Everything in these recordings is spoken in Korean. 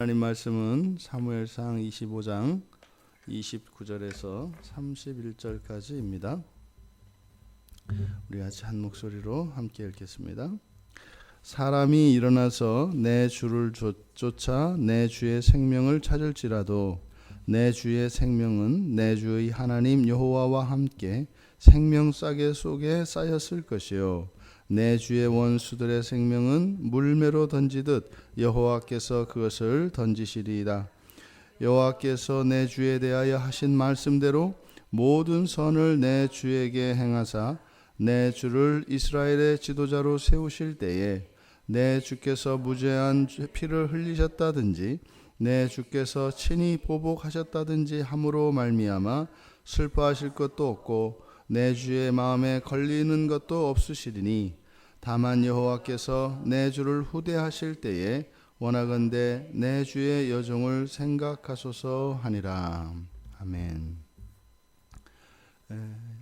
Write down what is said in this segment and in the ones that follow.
하나님 말씀은 사무엘상 25장 29절에서 31절까지입니다. 우리 같이 한 목소리로 함께 읽겠습니다. 사람이 일어나서 내 주를 쫓아 내 주의 생명을 찾을지라도 내 주의 생명은 내 주의 하나님 여호와와 함께 생명싸개 속에 쌓였을 것이요 내 주의 원수들의 생명은 물매로 던지듯 여호와께서 그것을 던지시리이다. 여호와께서 내 주에 대하여 하신 말씀대로 모든 선을 내 주에게 행하사 내 주를 이스라엘의 지도자로 세우실 때에 내 주께서 무죄한 피를 흘리셨다든지 내 주께서 친히 보복하셨다든지 함으로 말미암아 슬퍼하실 것도 없고 내 주의 마음에 걸리는 것도 없으시리니 다만 여호와께서 내 주를 후대하실 때에 원하건대 내 주의 여종을 생각하소서 하니라. 아멘.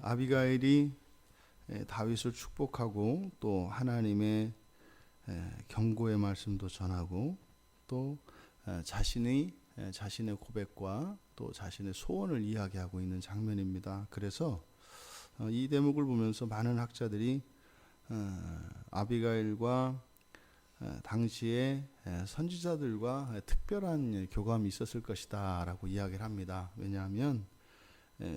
아비가일이 다윗을 축복하고 또 하나님의 경고의 말씀도 전하고 또 자신의 고백과 또 자신의 소원을 이야기하고 있는 장면입니다. 그래서 이 대목을 보면서 많은 학자들이 아비가일과 당시에 선지자들과 특별한 교감이 있었을 것이다 라고 이야기를 합니다. 왜냐하면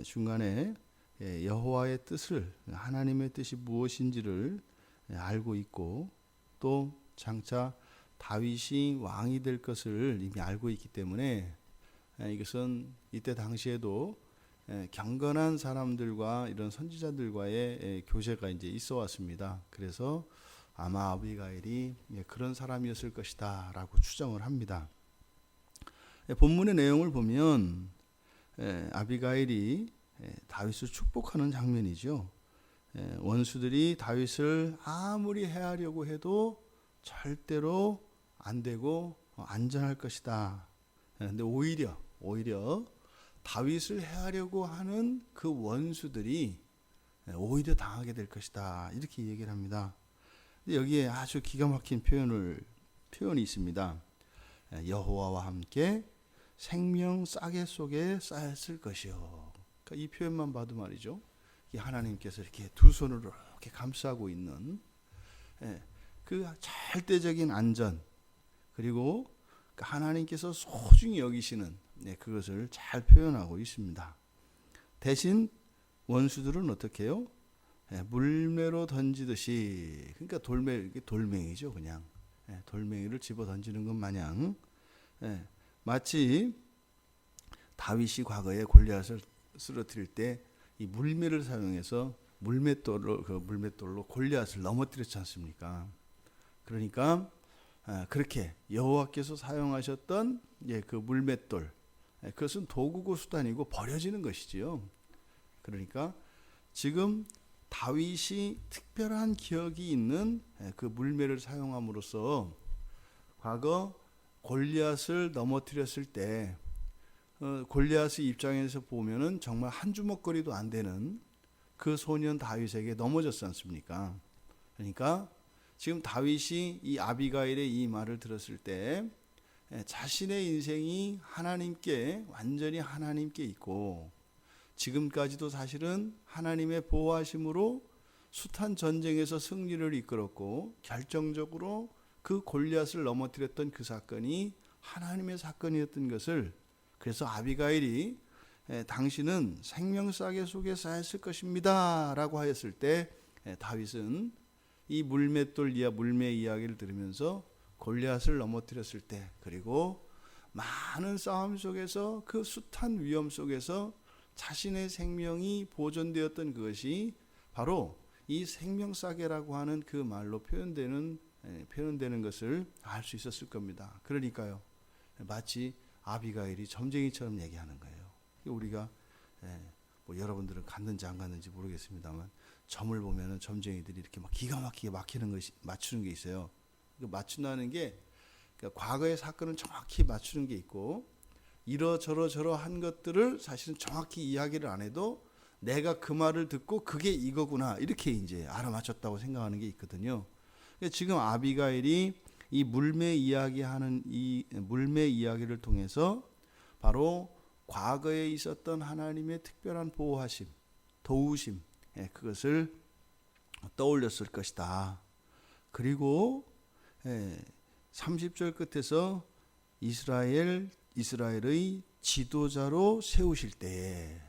중간에 여호와의 뜻을, 하나님의 뜻이 무엇인지를 알고 있고 또 장차 다윗이 왕이 될 것을 이미 알고 있기 때문에 이것은 이때 당시에도 경건한 사람들과 이런 선지자들과의 교제가 이제 있어 왔습니다. 그래서 아마 아비가일이 그런 사람이었을 것이다 라고 추정을 합니다. 본문의 내용을 보면 아비가일이 다윗을 축복하는 장면이죠. 원수들이 다윗을 아무리 해하려고 해도 절대로 안 되고 안전할 것이다. 근데 오히려 다윗을 해하려고 하는 그 원수들이 오히려 당하게 될 것이다. 이렇게 얘기를 합니다. 여기에 아주 기가 막힌 표현이 있습니다. 여호와와 함께 생명 싸개 속에 쌓였을 것이요. 그러니까 이 표현만 봐도 말이죠. 하나님께서 이렇게 두 손으로 이렇게 감싸고 있는 그 절대적인 안전 그리고 하나님께서 소중히 여기시는 그것을 잘 표현하고 있습니다. 대신 원수들은 어떻게 해요? 물매로 던지듯이, 그러니까 돌멩이죠. 그냥 돌멩이를 집어 던지는 것 마냥 마치 다윗이 과거에 골리앗을 쓰러뜨릴 때 이 물매를 사용해서 물맷돌로 골리앗을 넘어뜨렸지 않습니까? 그러니까 그렇게 여호와께서 사용하셨던 그 물맷돌, 그것은 도구고 수단이고 버려지는 것이지요. 그러니까 지금 다윗이 특별한 기억이 있는 그 물매를 사용함으로써 과거 골리앗을 넘어뜨렸을 때 골리앗의 입장에서 보면은 정말 한 주먹거리도 안 되는 그 소년 다윗에게 넘어졌지 않습니까? 그러니까 지금 다윗이 이 아비가일의 이 말을 들었을 때 자신의 인생이 완전히 하나님께 있고 지금까지도 사실은 하나님의 보호하심으로 숱한 전쟁에서 승리를 이끌었고 결정적으로 그 골리앗을 넘어뜨렸던 그 사건이 하나님의 사건이었던 것을, 그래서 아비가일이 당신은 생명싸개 속에 쌓였을 것입니다 라고 하였을 때 다윗은 이 물매 이야기를 들으면서 골리앗을 넘어뜨렸을 때, 그리고 많은 싸움 속에서 그 숱한 위험 속에서 자신의 생명이 보존되었던 그것이 바로 이 생명싸개라고 하는 그 말로 표현되는 것을 알 수 있었을 겁니다. 그러니까요, 마치 아비가일이 점쟁이처럼 얘기하는 거예요. 우리가 뭐 여러분들은 갔는지 안 갔는지 모르겠습니다만 점을 보면은 점쟁이들이 이렇게 막 기가 막히게 맞추는 게 있어요. 맞춘다는 게 그러니까 과거의 사건을 정확히 맞추는 게 있고 이러저러한 것들을 사실은 정확히 이야기를 안 해도 내가 그 말을 듣고 그게 이거구나 이렇게 이제 알아맞혔다고 생각하는 게 있거든요. 지금 아비가일이 이 물매 이야기하는 이 물매 이야기를 통해서 바로 과거에 있었던 하나님의 특별한 보호하심, 도우심, 그것을 떠올렸을 것이다. 그리고 30절 끝에서 이스라엘의 지도자로 세우실 때에,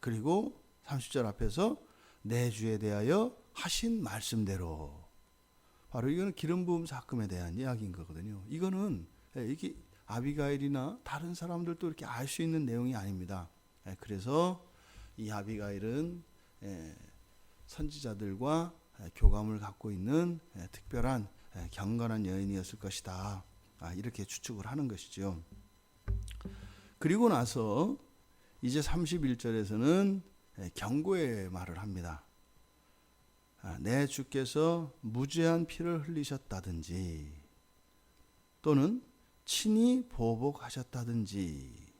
그리고 30절 앞에서 내 주에 대하여 하신 말씀대로, 바로 이거는 기름 부음 사건에 대한 이야기인 거거든요. 이거는 이게 아비가일이나 다른 사람들도 이렇게 알 수 있는 내용이 아닙니다. 그래서 이 아비가일은 선지자들과 교감을 갖고 있는 특별한 경건한 여인이었을 것이다. 이렇게 추측을 하는 것이죠. 그리고 나서 이제 31절에서는 경고의 말을 합니다. 내 주께서 무죄한 피를 흘리셨다든지 또는 친히 보복하셨다든지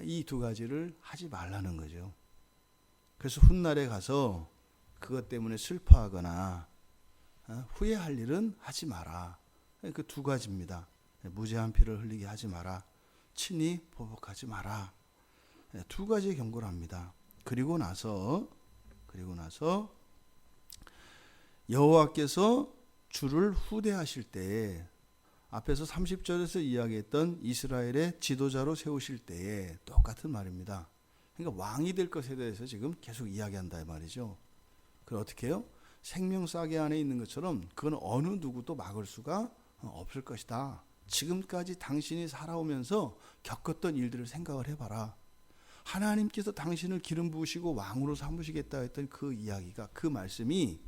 이 두 가지를 하지 말라는 거죠. 그래서 훗날에 가서 그것 때문에 슬퍼하거나 후회할 일은 하지 마라. 그 두 가지입니다. 무죄한 피를 흘리게 하지 마라. 친히 보복하지 마라. 두 가지 경고를 합니다. 그리고 나서 여호와께서 주를 후대하실 때에, 앞에서 30절에서 이야기했던 이스라엘의 지도자로 세우실 때에 똑같은 말입니다. 그러니까 왕이 될 것에 대해서 지금 계속 이야기한다 이 말이죠. 그걸 어떻게 해요? 생명싸개 안에 있는 것처럼 그건 어느 누구도 막을 수가 없을 것이다. 지금까지 당신이 살아오면서 겪었던 일들을 생각을 해봐라. 하나님께서 당신을 기름 부으시고 왕으로 삼으시겠다 했던 그 이야기가, 그 말씀이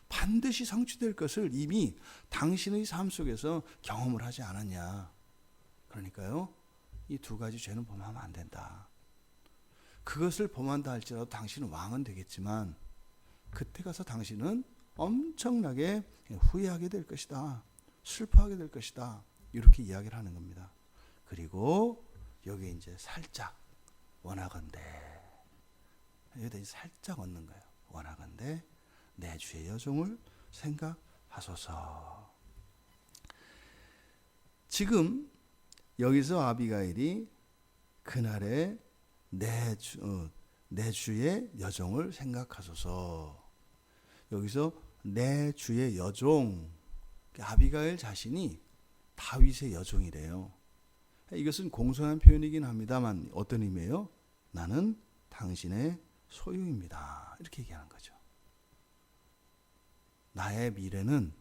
반드시 성취될 것을 이미 당신의 삶 속에서 경험을 하지 않았냐. 그러니까요, 이 두 가지 죄는 범하면 안 된다. 그것을 범한다 할지라도 당신은 왕은 되겠지만 그때 가서 당신은 엄청나게 후회하게 될 것이다. 슬퍼하게 될 것이다. 이렇게 이야기를 하는 겁니다. 그리고 여기 이제 살짝 원하건대, 여기다 살짝 얻는 거예요. 원하건대 내 주의 여종을 생각하소서. 지금 여기서 아비가일이 그날의 내 주의 여종을 생각하소서. 여기서 내 주의 여종, 아비가일 자신이 다윗의 여종이래요. 이것은 공손한 표현이긴 합니다만 어떤 의미예요? 나는 당신의 소유입니다. 이렇게 얘기하는 거죠. 나의 미래는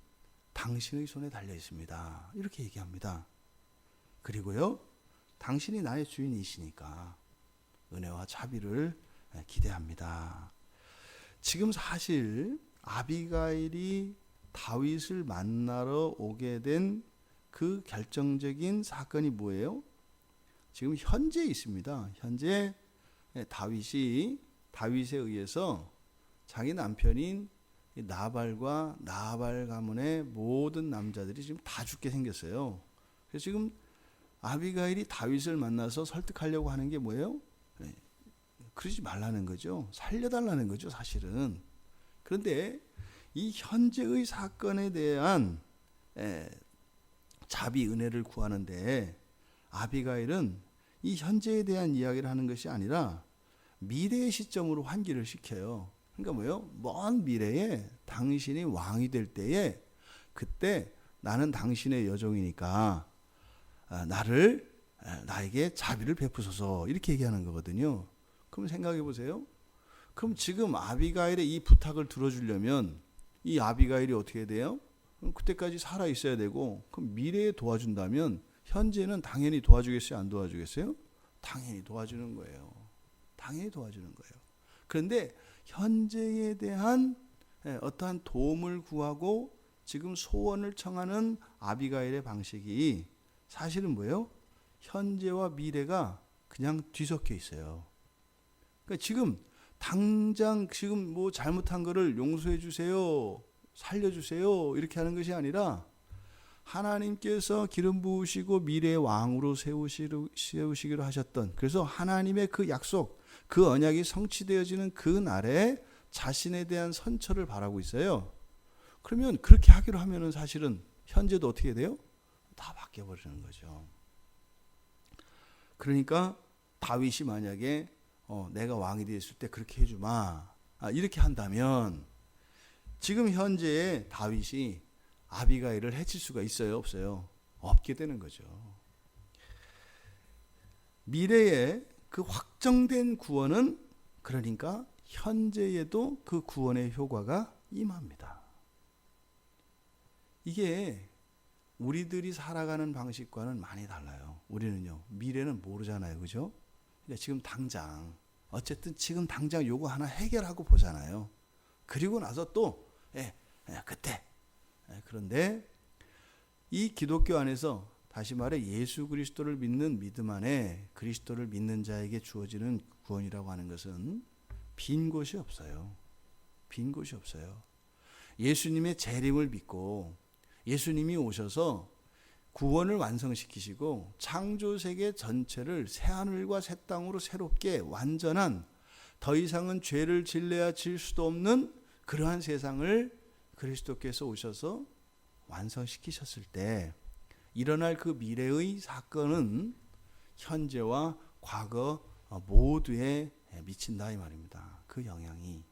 당신의 손에 달려 있습니다. 이렇게 얘기합니다. 그리고요, 당신이 나의 주인이시니까 은혜와 자비를 기대합니다. 지금 사실 아비가일이 다윗을 만나러 오게 된 그 결정적인 사건이 뭐예요? 지금 현재 있습니다. 현재 다윗에 의해서 자기 남편인 나발과 나발 가문의 모든 남자들이 지금 다 죽게 생겼어요. 그래서 지금 아비가일이 다윗을 만나서 설득하려고 하는 게 뭐예요? 그러지 말라는 거죠. 살려달라는 거죠, 사실은. 그런데 이 현재의 사건에 대한 자비, 은혜를 구하는데 아비가일은 이 현재에 대한 이야기를 하는 것이 아니라 미래의 시점으로 환기를 시켜요. 그러니까 뭐예요? 먼 미래에 당신이 왕이 될 때에, 그때 나는 당신의 여종이니까 나에게 자비를 베푸소서, 이렇게 얘기하는 거거든요. 그럼 생각해 보세요. 그럼 지금 아비가일의 이 부탁을 들어주려면 이 아비가일이 어떻게 돼요? 그럼 그때까지 살아 있어야 되고, 그럼 미래에 도와준다면 현재는 당연히 도와주겠어요? 안 도와주겠어요? 당연히 도와주는 거예요. 당연히 도와주는 거예요. 그런데 현재에 대한 어떠한 도움을 구하고 지금 소원을 청하는 아비가일의 방식이 사실은 뭐예요? 현재와 미래가 그냥 뒤섞여 있어요. 그러니까 지금 당장 지금 뭐 잘못한 거를 용서해 주세요, 살려주세요, 이렇게 하는 것이 아니라 하나님께서 기름 부으시고 미래의 왕으로 세우시기로 하셨던, 그래서 하나님의 그 약속, 그 언약이 성취되어지는 그 날에 자신에 대한 선처를 바라고 있어요. 그러면 그렇게 하기로 하면은 사실은 현재도 어떻게 돼요? 다 바뀌어버리는 거죠. 그러니까 다윗이 만약에 내가 왕이 되었을 때 그렇게 해주마, 이렇게 한다면 지금 현재의 다윗이 아비가일을 해칠 수가 있어요, 없어요? 없게 되는 거죠. 미래에 그 확정된 구원은 그러니까 현재에도 그 구원의 효과가 임합니다. 이게 우리들이 살아가는 방식과는 많이 달라요. 우리는요, 미래는 모르잖아요, 그죠? 그러니까 지금 당장, 어쨌든 지금 당장 요거 하나 해결하고 보잖아요. 그리고 나서 또 그때. 그런데 이 기독교 안에서 다시 말해 예수 그리스도를 믿는 믿음 안에 그리스도를 믿는 자에게 주어지는 구원이라고 하는 것은 빈 곳이 없어요. 빈 곳이 없어요. 예수님의 재림을 믿고 예수님이 오셔서 구원을 완성시키시고 창조세계 전체를 새하늘과 새 땅으로 새롭게 완전한, 더 이상은 죄를 질려야 질 수도 없는 그러한 세상을 그리스도께서 오셔서 완성시키셨을 때 일어날 그 미래의 사건은 현재와 과거 모두에 미친다 이 말입니다. 그 영향이.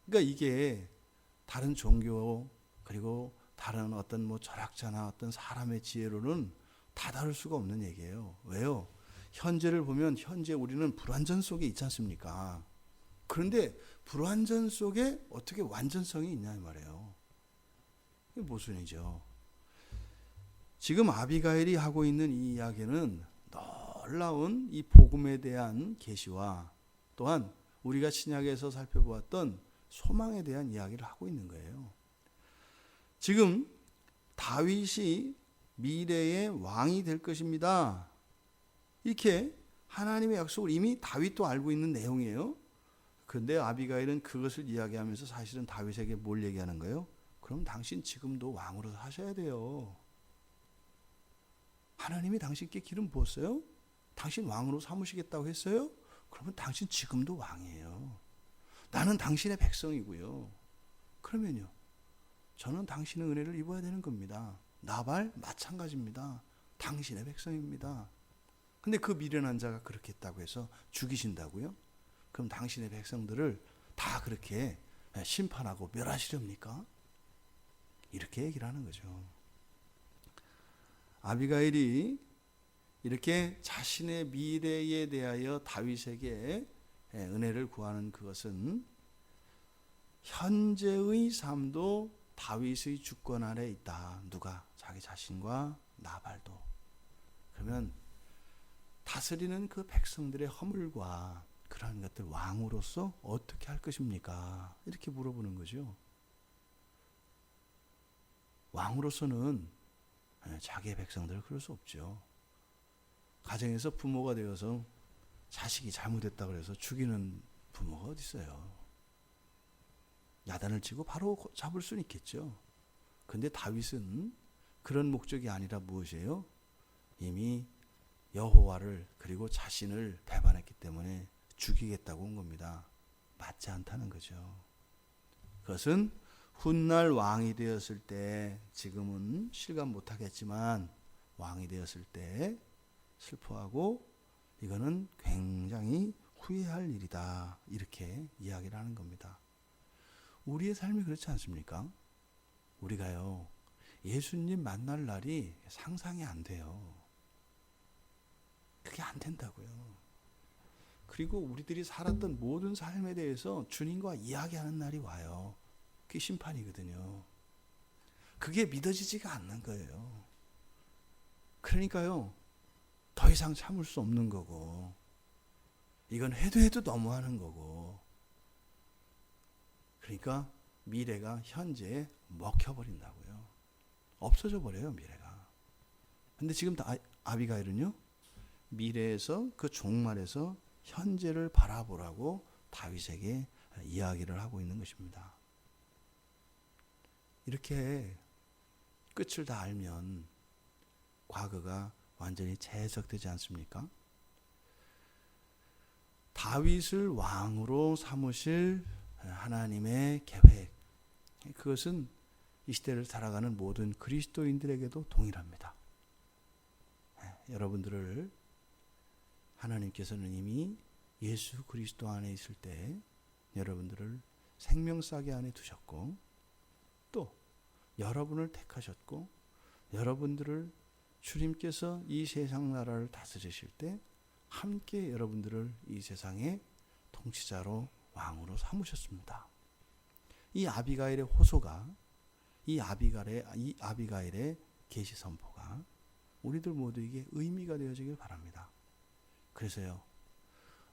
그러니까 이게 다른 종교 그리고 다른 어떤 철학자나 어떤 사람의 지혜로는 다 다룰 수가 없는 얘기예요. 왜요? 현재를 보면 현재 우리는 불완전 속에 있지 않습니까? 그런데 불완전 속에 어떻게 완전성이 있냐 이 말이에요. 이게 모순이죠. 지금 아비가일이 하고 있는 이 이야기는 놀라운 이 복음에 대한 계시와 또한 우리가 신약에서 살펴보았던 소망에 대한 이야기를 하고 있는 거예요. 지금 다윗이 미래의 왕이 될 것입니다. 이렇게 하나님의 약속을 이미 다윗도 알고 있는 내용이에요. 그런데 아비가일은 그것을 이야기하면서 사실은 다윗에게 뭘 얘기하는 거예요? 그럼 당신 지금도 왕으로 사셔야 돼요. 하나님이 당신께 기름 부었어요? 당신 왕으로 삼으시겠다고 했어요? 그러면 당신 지금도 왕이에요. 나는 당신의 백성이고요. 그러면요, 저는 당신의 은혜를 입어야 되는 겁니다. 나발 마찬가지입니다. 당신의 백성입니다. 근데 그 미련한 자가 그렇게 했다고 해서 죽이신다고요? 그럼 당신의 백성들을 다 그렇게 심판하고 멸하시렵니까? 이렇게 얘기를 하는 거죠. 아비가일이 이렇게 자신의 미래에 대하여 다윗에게 은혜를 구하는 그것은 현재의 삶도 다윗의 주권 아래 있다. 누가? 자기 자신과 나발도. 그러면 다스리는 그 백성들의 허물과 그러한 것들 왕으로서 어떻게 할 것입니까? 이렇게 물어보는 거죠. 왕으로서는 자기의 백성들을 그럴 수 없죠. 가정에서 부모가 되어서 자식이 잘못했다 그래서 죽이는 부모가 어디 있어요. 야단을 치고 바로 잡을 수는 있겠죠. 그런데 다윗은 그런 목적이 아니라 무엇이에요? 이미 여호와를 그리고 자신을 배반했기 때문에 죽이겠다고 온 겁니다. 맞지 않다는 거죠. 그것은 훗날 왕이 되었을 때, 지금은 실감 못하겠지만 왕이 되었을 때 슬퍼하고 이거는 굉장히 후회할 일이다, 이렇게 이야기를 하는 겁니다. 우리의 삶이 그렇지 않습니까? 우리가요, 예수님 만날 날이 상상이 안 돼요. 그게 안 된다고요. 그리고 우리들이 살았던 모든 삶에 대해서 주님과 이야기하는 날이 와요. 그게 심판이거든요. 그게 믿어지지가 않는 거예요. 그러니까요, 더 이상 참을 수 없는 거고, 이건 해도 너무하는 거고, 그러니까 미래가 현재에 먹혀버린다고요. 없어져 버려요, 미래가. 근데 지금 아비가일은요, 미래에서 그 종말에서 현재를 바라보라고 다윗에게 이야기를 하고 있는 것입니다. 이렇게 끝을 다 알면 과거가 완전히 재해석되지 않습니까? 다윗을 왕으로 삼으실 하나님의 계획, 그것은 이 시대를 살아가는 모든 그리스도인들에게도 동일합니다. 여러분들을 하나님께서는 이미 예수 그리스도 안에 있을 때 여러분들을 생명싸개 안에 두셨고, 또 여러분을 택하셨고, 여러분들을 주님께서 이 세상 나라를 다스리실 때 함께 여러분들을 이 세상의 통치자로 왕으로 삼으셨습니다. 이 아비가일의 호소가, 이 아비가일의 계시 선포가 우리들 모두에게 의미가 되어지길 바랍니다. 그래서요,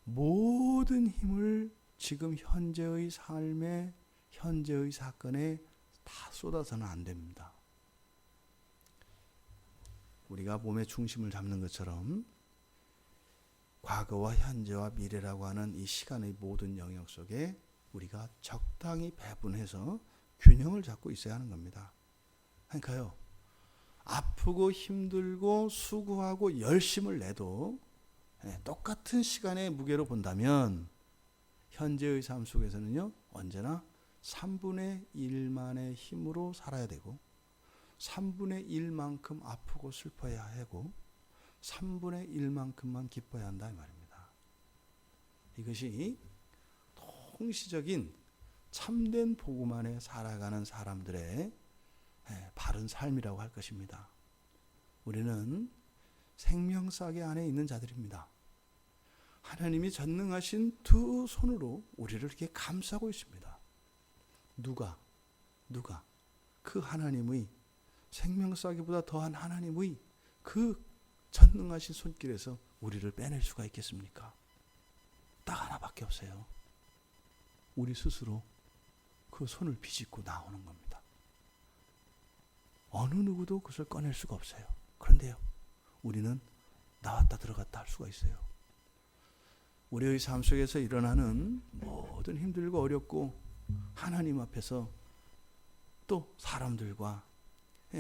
모든 힘을 지금 현재의 삶에, 현재의 사건에 다 쏟아서는 안 됩니다. 우리가 몸의 중심을 잡는 것처럼 과거와 현재와 미래라고 하는 이 시간의 모든 영역 속에 우리가 적당히 배분해서 균형을 잡고 있어야 하는 겁니다. 그러니까요, 아프고 힘들고 수고하고 열심을 내도 똑같은 시간의 무게로 본다면 현재의 삶 속에서는요, 언제나 3분의 1만의 힘으로 살아야 되고 3분의 1만큼 아프고 슬퍼야 하고 3분의 1만큼만 기뻐야 한다 이 말입니다. 이것이 통시적인 참된 복음 안에 살아가는 사람들의 바른 삶이라고 할 것입니다. 우리는 생명싸개 안에 있는 자들입니다. 하나님이 전능하신 두 손으로 우리를 이렇게 감싸고 있습니다. 누가 그 하나님의 생명싸개보다 더한 하나님의 그 전능하신 손길에서 우리를 빼낼 수가 있겠습니까? 딱 하나밖에 없어요. 우리 스스로 그 손을 비집고 나오는 겁니다. 어느 누구도 그것을 꺼낼 수가 없어요. 그런데요, 우리는 나왔다 들어갔다 할 수가 있어요. 우리의 삶 속에서 일어나는 모든 힘들고 어렵고 하나님 앞에서 또 사람들과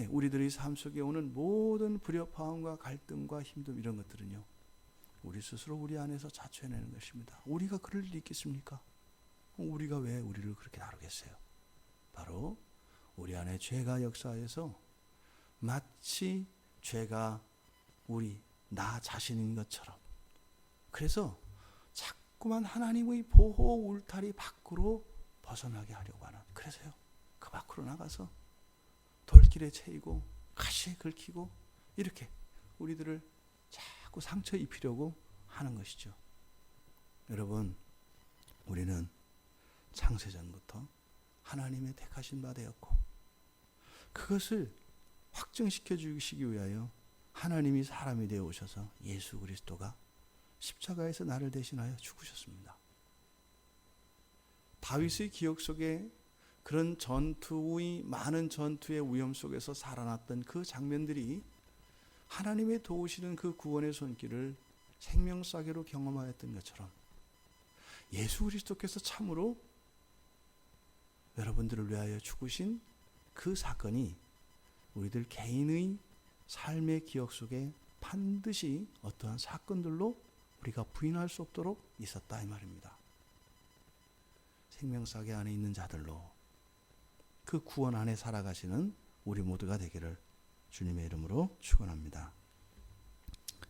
우리들의 삶 속에 오는 모든 불협화음과 갈등과 힘듦, 이런 것들은요, 우리 스스로 우리 안에서 자초해내는 것입니다. 우리가 그럴 일이 있겠습니까? 우리가 왜 우리를 그렇게 다루겠어요? 바로 우리 안에 죄가 역사해서 마치 죄가 나 자신인 것처럼, 그래서 자꾸만 하나님의 보호 울타리 밖으로 벗어나게 하려고 하는, 그래서요, 그 밖으로 나가서 돌길에 채이고 가시에 긁히고 이렇게 우리들을 자꾸 상처 입히려고 하는 것이죠. 여러분, 우리는 창세전부터 하나님의 택하신 바 되었고, 그것을 확증시켜 주시기 위하여 하나님이 사람이 되어 오셔서 예수 그리스도가 십자가에서 나를 대신하여 죽으셨습니다. 다윗의 기억 속에 그런 많은 전투의 위험 속에서 살아났던 그 장면들이 하나님의 도우시는 그 구원의 손길을 생명싸개로 경험하였던 것처럼 예수 그리스도께서 참으로 여러분들을 위하여 죽으신 그 사건이 우리들 개인의 삶의 기억 속에 반드시 어떠한 사건들로 우리가 부인할 수 없도록 있었다 이 말입니다. 생명싸개 안에 있는 자들로 그 구원 안에 살아가시는 우리 모두가 되기를 주님의 이름으로 축원합니다.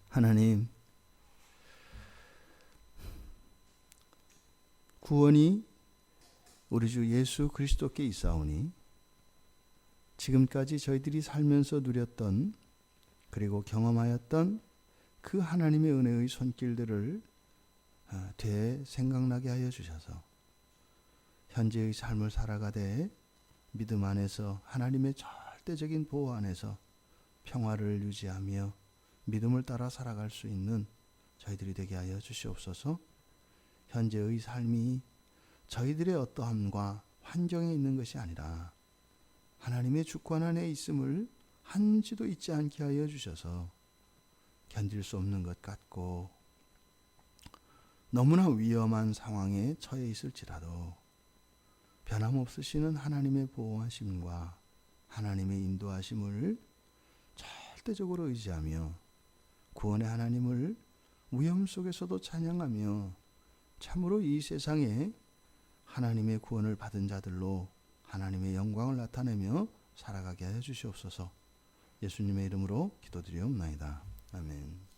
하나님, 구원이 우리 주 예수 그리스도께 있사오니 지금까지 저희들이 살면서 누렸던 그리고 경험하였던 그 하나님의 은혜의 손길들을 되생각나게 하여 주셔서 현재의 삶을 살아가되 믿음 안에서 하나님의 절대적인 보호 안에서 평화를 유지하며 믿음을 따라 살아갈 수 있는 저희들이 되게 하여 주시옵소서. 현재의 삶이 저희들의 어떠함과 환경에 있는 것이 아니라 하나님의 주권 안에 있음을 한치도 잊지 않게 하여 주셔서 견딜 수 없는 것 같고 너무나 위험한 상황에 처해 있을지라도 변함없으시는 하나님의 보호하심과 하나님의 인도하심을 절대적으로 의지하며 구원의 하나님을 위험 속에서도 찬양하며 참으로 이 세상에 하나님의 구원을 받은 자들로 하나님의 영광을 나타내며 살아가게 하여 주시옵소서. 예수님의 이름으로 기도드리옵나이다. 아멘.